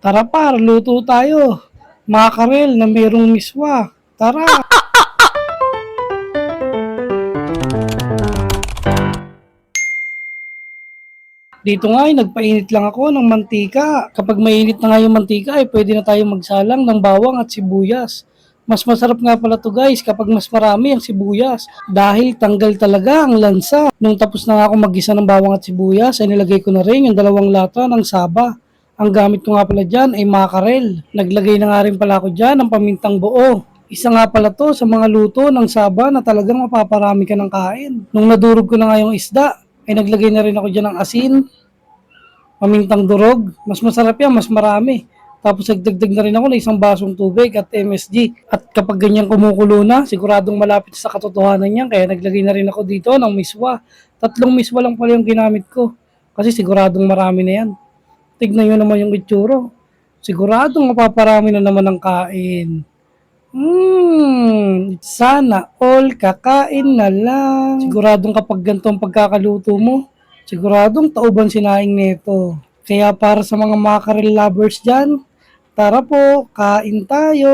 Tara par, luto tayo. Makarel na mayroong miswa. Tara! Dito nga ay nagpainit lang ako ng mantika. Kapag mainit na nga yung mantika ay pwede na tayo magsalang ng bawang at sibuyas. Mas masarap nga pala to guys kapag mas marami ang sibuyas dahil tanggal talaga ang lansa. Nung tapos na nga ako mag-isa ng bawang at sibuyas ay nilagay ko na rin yung 2 lata ng saba. Ang gamit ko nga pala dyan ay makarel. Naglagay na nga rin pala ako dyan ng pamintang buo. Isa nga pala to sa mga luto ng saba na talagang mapaparami ka ng kain. Nung nadurog ko na nga yung isda, ay naglagay na rin ako dyan ng asin, pamintang durog. Mas masarap yan, mas marami. Tapos nagdagdag na rin ako ng 1 basong tubig at MSG. At kapag ganyan kumukulo na, siguradong malapit sa katotohanan niyan. Kaya naglagay na rin ako dito ng miswa. 3 miswa lang pala yung ginamit ko. Kasi siguradong marami na yan. Tignan nyo naman yung itsura. Siguradong mapaparami na naman ng kain. Sana all kakain na lang. Siguradong kapag ganito ang pagkakaluto mo, siguradong tauban sinaing nito. Kaya para sa mga mackerel lovers dyan, tara po, kain tayo.